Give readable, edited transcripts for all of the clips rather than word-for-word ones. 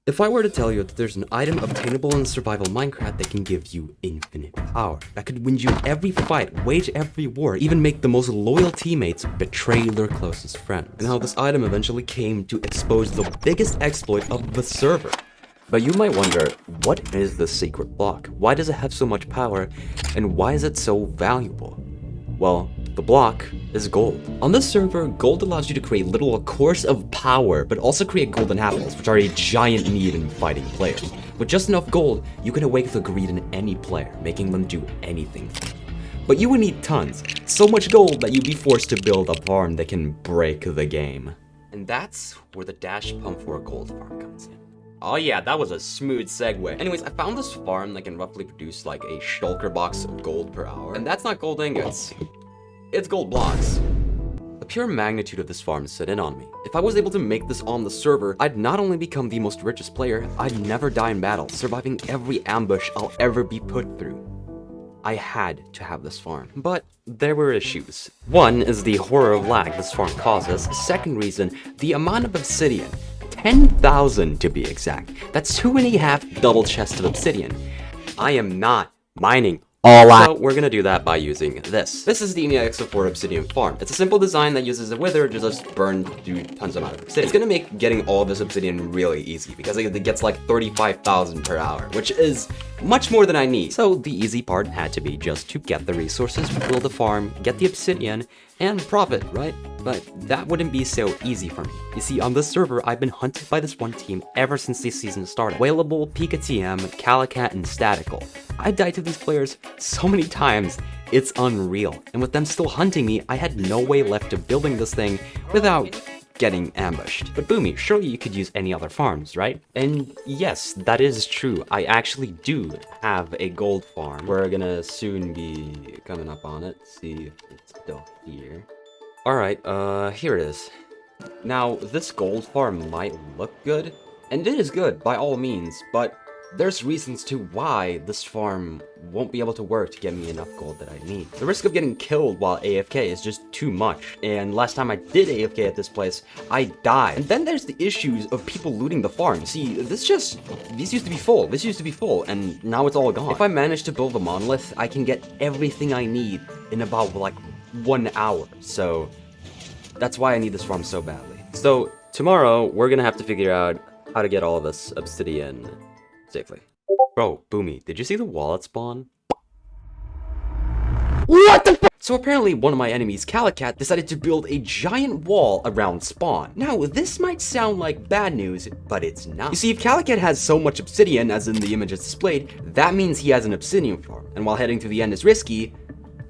If I were to tell you that there's an item obtainable in survival Minecraft that can give you infinite power, that could win you every fight, wage every war, even make the most loyal teammates betray their closest friends, and how this item eventually came to expose the biggest exploit of the server. But you might wonder, what is the secret block? Why does it have so much power, and why is it so valuable? Well, the block is gold. On this server, gold allows you to create literal cores of power, but also create golden apples, which are a giant need in fighting players. With just enough gold, you can awake the greed in any player, making them do anything. But you would need tons, so much gold that you'd be forced to build a farm that can break the game. And that's where the dash pump for a gold farm comes in. Oh yeah, that was a smooth segue. Anyways, I found this farm that can roughly produce like a shulker box of gold per hour. And that's not gold ingots. It's gold blocks. The pure magnitude of this farm set in on me. If I was able to make this on the server, I'd not only become the most richest player, I'd never die in battle, surviving every ambush I'll ever be put through. I had to have this farm. But there were issues. One is the horror of lag this farm causes. Second reason, the amount of obsidian. 10,000 to be exact. That's 2.5 double chests of obsidian. I am not mining all out. So we're gonna do that by using this. This is the EX04 obsidian farm. It's a simple design that uses a wither to just burn through tons of obsidian. It's gonna make getting all of this obsidian really easy because it gets like 35,000 per hour, which is much more than I need. So the easy part had to be just to get the resources, build a farm, get the obsidian, and profit, right? But that wouldn't be so easy for me. You see, on this server, I've been hunted by this one team ever since this season started. Whalable, Pika TM, Calicat, and Statical. I've died to these players so many times, it's unreal. And with them still hunting me, I had no way left of building this thing without getting ambushed. But Boomy, surely you could use any other farms, right? And yes, that is true. I actually do have a gold farm. We're gonna soon be coming up on it. See if it's still here. Alright, here it is. Now, this gold farm might look good, and it is good by all means, but there's reasons to why this farm won't be able to work to get me enough gold that I need. The risk of getting killed while AFK is just too much, and last time I did AFK at this place, I died. And then there's the issues of people looting the farm. See, these used to be full, and now it's all gone. If I manage to build a monolith, I can get everything I need in about like 1 hour, so that's why I need this farm so badly. So tomorrow, we're gonna have to figure out how to get all of this obsidian safely. Bro, Boomy, did you see the wall at spawn? What the f- So apparently one of my enemies, Calicat, decided to build a giant wall around spawn. Now, this might sound like bad news, but it's not. You see, if Calicat has so much obsidian, as in the image is displayed, that means he has an obsidian farm. And while heading to the end is risky,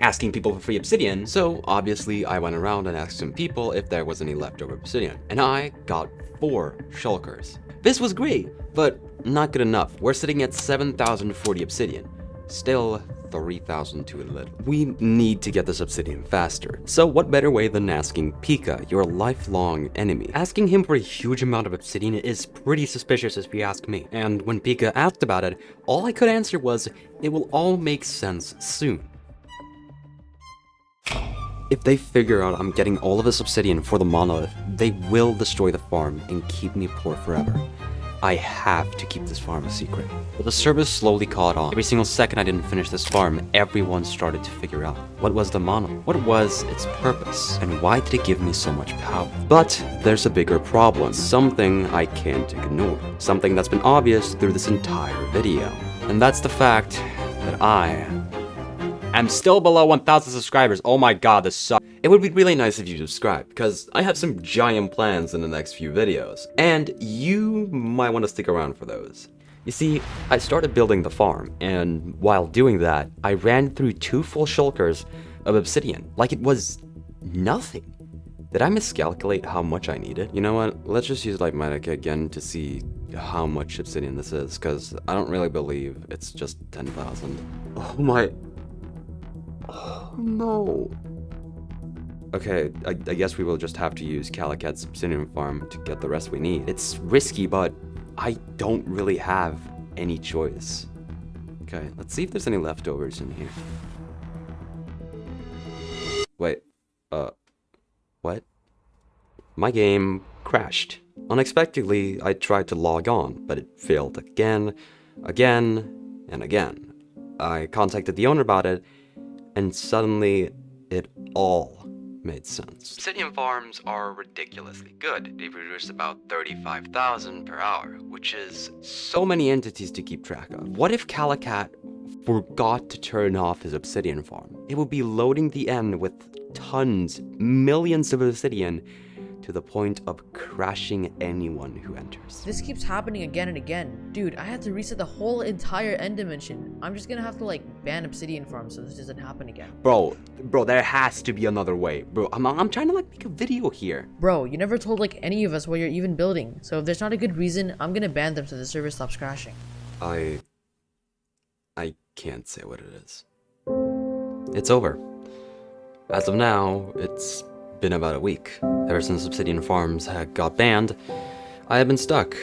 asking people for free obsidian, so obviously I went around and asked some people if there was any leftover obsidian. And I got 4 shulkers. This was great, but not good enough. We're sitting at 7,040 obsidian. Still 3,000 too little. We need to get this obsidian faster. So what better way than asking Pika, your lifelong enemy? Asking him for a huge amount of obsidian is pretty suspicious if you ask me. And when Pika asked about it, all I could answer was, it will all make sense soon. If they figure out I'm getting all of this obsidian for the monolith, they will destroy the farm and keep me poor forever. I have to keep this farm a secret. But the service slowly caught on. Every single second I didn't finish this farm, everyone started to figure out what was the monolith, what was its purpose, and why did it give me so much power. But there's a bigger problem, something I can't ignore, something that's been obvious through this entire video. And that's the fact that I'm still below 1,000 subscribers. Oh my god, this sucks. It would be really nice if you subscribe, because I have some giant plans in the next few videos, and you might want to stick around for those. You see, I started building the farm, and while doing that, I ran through 2 full shulkers of obsidian, like it was nothing. Did I miscalculate how much I needed? You know what, let's just use LifeSteal again to see how much obsidian this is, because I don't really believe it's just 10,000. Oh my... Oh no. Okay, I guess we will just have to use Calicat's obsidian farm to get the rest we need. It's risky, but I don't really have any choice. Okay, let's see if there's any leftovers in here. Wait, what? My game crashed. Unexpectedly, I tried to log on, but it failed again, and again. I contacted the owner about it, and suddenly it all made sense. Obsidian farms are ridiculously good. They produce about 35,000 per hour, which is so many entities to keep track of. What if Calicat forgot to turn off his obsidian farm? It would be loading the end with tons, millions of obsidian, to the point of crashing anyone who enters. This keeps happening again and again. Dude, I had to reset the whole entire end dimension. I'm just gonna have to ban obsidian farms so this doesn't happen again. Bro, there has to be another way. Bro, I'm trying to make a video here. Bro, you never told any of us what you're even building. So if there's not a good reason, I'm gonna ban them so the server stops crashing. I can't say what it is. It's over. As of now, it's been about a week. Ever since Obsidian Farms got banned, I have been stuck,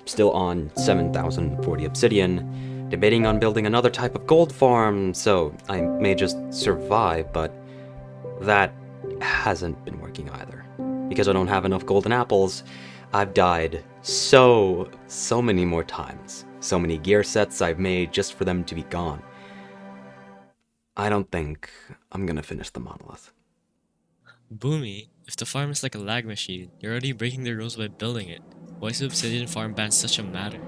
still on 7,040 obsidian, debating on building another type of gold farm, so I may just survive, but that hasn't been working either. Because I don't have enough golden apples, I've died so many more times. So many gear sets I've made just for them to be gone. I don't think I'm gonna finish the monolith. Boomy, if the farm is like a lag machine, you're already breaking the rules by building it. Why is the obsidian farm ban such a matter?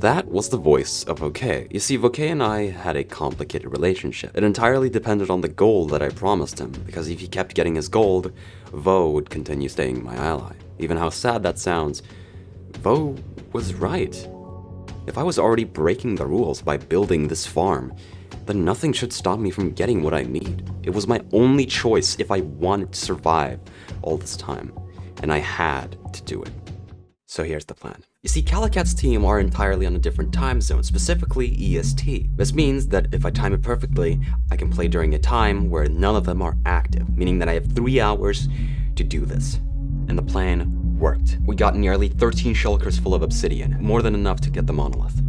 That was the voice of Vokay. You see, Vokay and I had a complicated relationship. It entirely depended on the gold that I promised him, because if he kept getting his gold, Vo would continue staying my ally. Even how sad that sounds, Vo was right. If I was already breaking the rules by building this farm, then nothing should stop me from getting what I need. It was my only choice if I wanted to survive all this time, and I had to do it. So here's the plan. You see, Calicat's team are entirely on a different time zone, specifically EST. This means that if I time it perfectly, I can play during a time where none of them are active, meaning that I have 3 hours to do this. And the plan worked. We got nearly 13 shulkers full of obsidian, more than enough to get the monolith.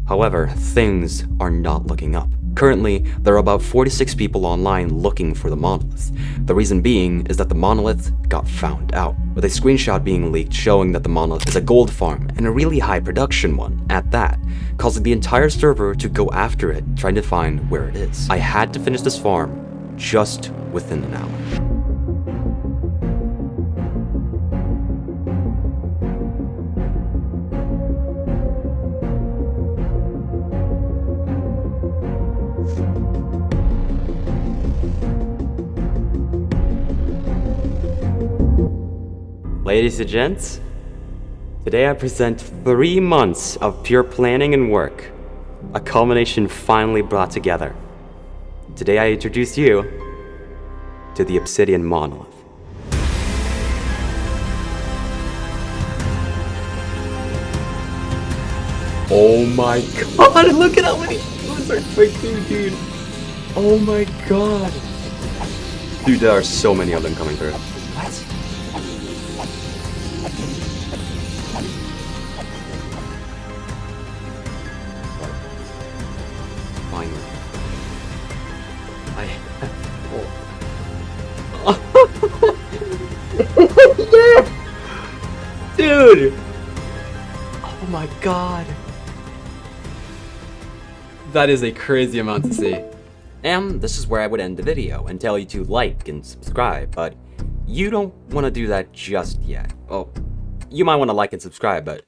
However, things are not looking up. Currently, there are about 46 people online looking for the monolith. The reason being is that the monolith got found out, with a screenshot being leaked showing that the monolith is a gold farm, and a really high production one at that, causing the entire server to go after it, trying to find where it is. I had to finish this farm just within an hour. Ladies and gents, today I present 3 months of pure planning and work, a culmination finally brought together. Today I introduce you to the Obsidian Monolith. Oh my god, look at how many those are quickly, dude. Oh my god. Dude, there are so many of them coming through. What? Finally. Yeah! Dude! Oh my god. That is a crazy amount to see. And this is where I would end the video and tell you to like and subscribe, but you don't want to do that just yet. Well, you might want to like and subscribe, but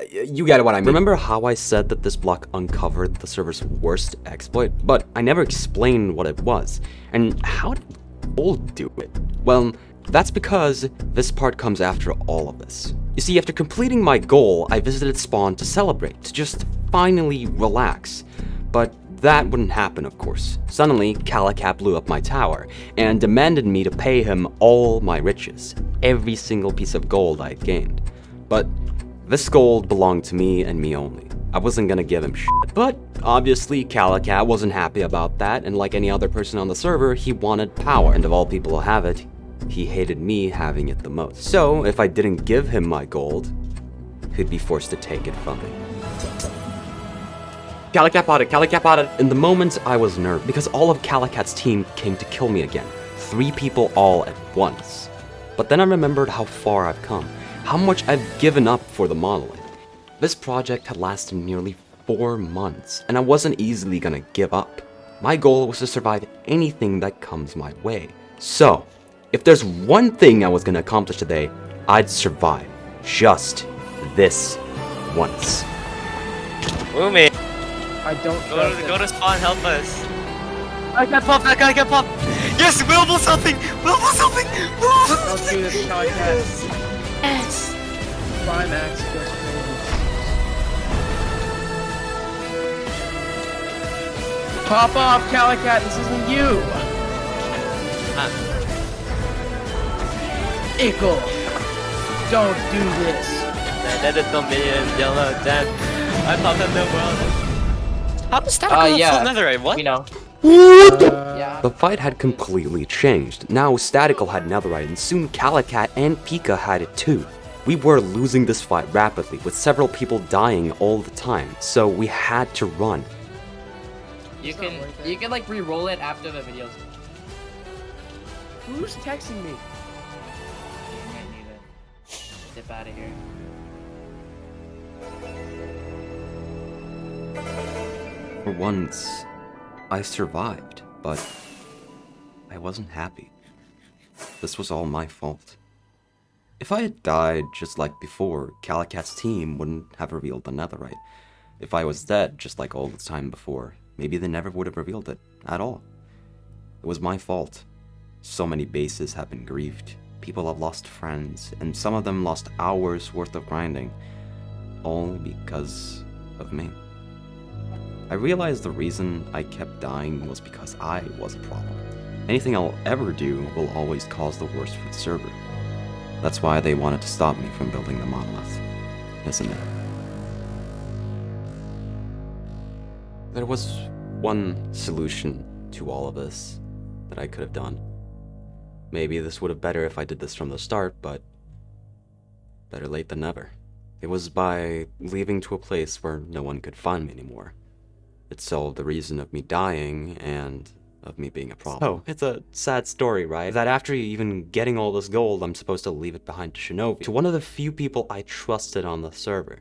you get what I mean. Remember how I said that this block uncovered the server's worst exploit? But I never explained what it was. And how did people do it? Well, that's because this part comes after all of this. You see, after completing my goal, I visited Spawn to celebrate, to just finally relax. But that wouldn't happen, of course. Suddenly, Calicat blew up my tower, and demanded me to pay him all my riches, every single piece of gold I had gained. But this gold belonged to me and me only. I wasn't gonna give him shit. But obviously, Calicat wasn't happy about that, and like any other person on the server, he wanted power. And of all people to have it, he hated me having it the most. So, if I didn't give him my gold, he'd be forced to take it from me. Calicat potted. In the moment, I was nerved because all of Calicat's team came to kill me again. 3 people all at once. But then I remembered how far I've come. how much I've given up for the monolith. This project had lasted nearly 4 months, and I wasn't easily gonna give up. My goal was to survive anything that comes my way. So, if there's one thing I was gonna accomplish today, I'd survive. Just this once. Boomy, I don't go to spawn, help us. I got popped, that guy got popped. Yes, Wilbur something! Wilbur something! Let's do this, Calicat. Yes! Climax goes crazy. Pop off, Calicat, this isn't you! Ickle! Don't do this! That is the million yellow death. I popped up the world. How does that yeah. netherite? What? We know. Yeah. The fight had completely changed. Now Statical had netherite, and soon Calicat and Pika had it too. We were losing this fight rapidly, with several people dying all the time, so we had to run. You can like re-roll it after the videos. Who's texting me? I need to dip out of here. For once, I survived, but I wasn't happy. This was all my fault. If I had died just like before, Calicat's team wouldn't have revealed the netherite. If I was dead just like all the time before, maybe they never would have revealed it at all. It was my fault. So many bases have been griefed. People have lost friends, and some of them lost hours worth of grinding. All because of me. I realized the reason I kept dying was because I was a problem. Anything I'll ever do will always cause the worst for the server. That's why they wanted to stop me from building the monolith, isn't it? There was one solution to all of this that I could have done. Maybe this would have been better if I did this from the start, but better late than never. It was by leaving to a place where no one could find me anymore. It solved the reason of me dying and of me being a problem. Oh, it's a sad story, right? That after even getting all this gold, I'm supposed to leave it behind to Shinobi, to one of the few people I trusted on the server.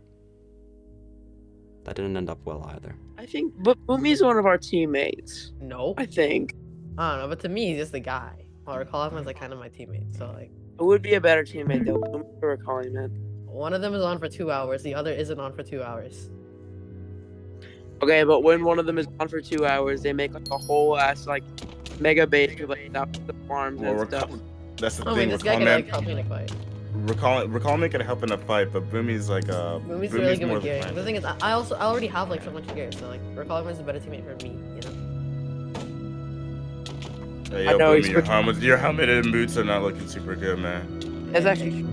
That didn't end up well either. I think Boomy's one of our teammates. No. I think. I don't know, but to me, he's just the guy. Or Coleman's like kind of my teammate, so like. It would be a better teammate though. Boomy or Calling, man. One of them is on for 2 hours, the other isn't on for 2 hours. Okay, but when one of them is on for 2 hours, they make like a whole ass like mega base with like the farms and stuff. That's the I thing. mean, this guy can like help me in a fight. Recallman can help in a fight, but Boomy's like Boomy's really good more with gear. of a The thing is, I already have like so much gear, so like Coleman's a better teammate for me, you know. Hey, I yo, know Boomy, your helmet and boots are not looking super good, man. It's actually.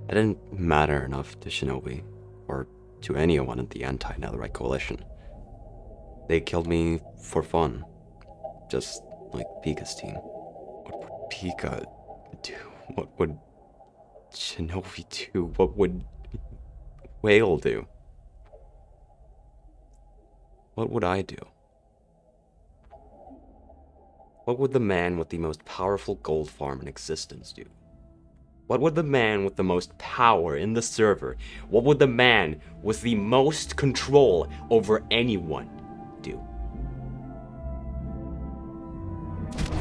I didn't matter enough to Shinobi, or to anyone in the anti-Netherite coalition. They killed me for fun, just like Pika's team. What would Pika do? What would Shinobi do? What would Whale do? What would I do? What would the man with the most powerful gold farm in existence do? What would the man with the most power in the server, what would the man with the most control over anyone do?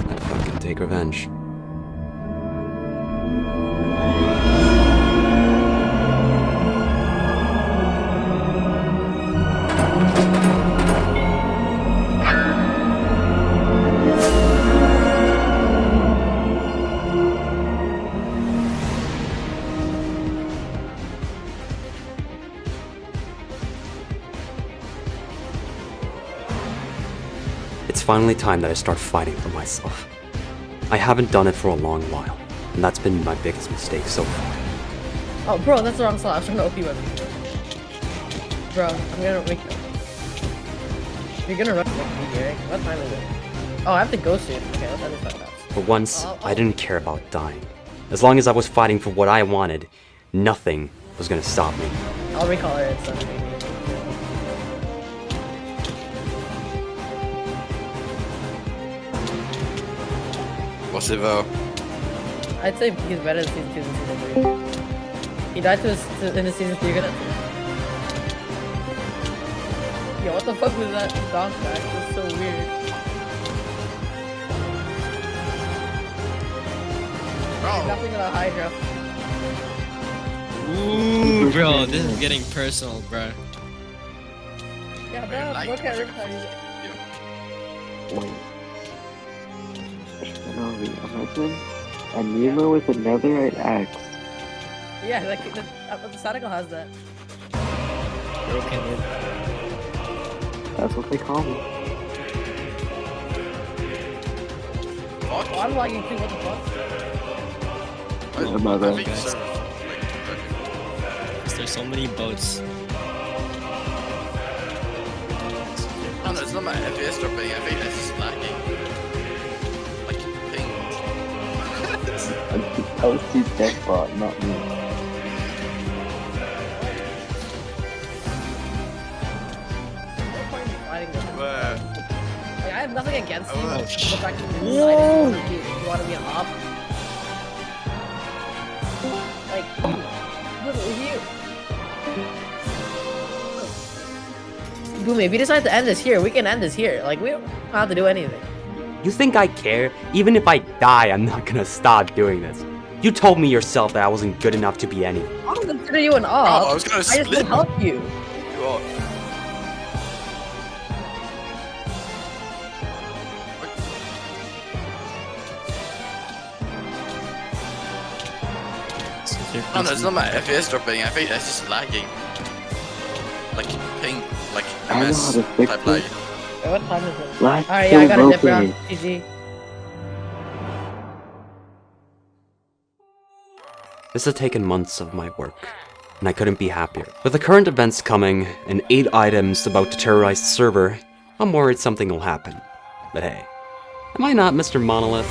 I'd fucking take revenge. It's finally time that I start fighting for myself. I haven't done it for a long while, and that's been my biggest mistake so far. Oh, bro, that's the wrong slot. I was trying to OP weapon. Bro, I'm gonna make. You're gonna run me, Eric. What time is it? Oh, I have to go soon. Okay, let's end this fast. For once, I didn't care about dying. As long as I was fighting for what I wanted, nothing was gonna stop me. I'll recolor it so maybe. What's it though? I'd say he's better in season 2 than season 3. He died in the season 3 gonna. Yo, what the fuck was that bounce back? It was so weird. Nothing on a Hydra. Ooh, bro, this is getting personal, bro. Yeah, bro, look at Rystal. Imagine a Nemo with a netherite axe. Yeah, like the Sonical has that. Broken it. That's what they call me. Oh, I'm lagging too, what the fuck? Mother. There's so many boats. Oh no, it's not my FPS dropping, I think it's just lagging. Like, ping. That was too deathbot, not me. Like, I have nothing against you. Oh, The fact that you want to be an op. Like, look at you. Boom, if you decide to end this here, we can end this here. Like, we don't have to do anything. You think I care? Even if I die, I'm not gonna stop doing this. You told me yourself that I wasn't good enough to be anything. I don't consider you an op. I was gonna I just split. want to help you. What? Oh no, it's not my FPS dropping, I think it's just lagging. Like, ping, like I know MS how to fix type it. lag. Wait, what time is it? Life Alright, yeah, I got it, bro. broken. GG. This has taken months of my work, and I couldn't be happier. With the current events coming, and 8 items about to terrorize the server, I'm worried something will happen. But hey, am I not Mr. Monolith?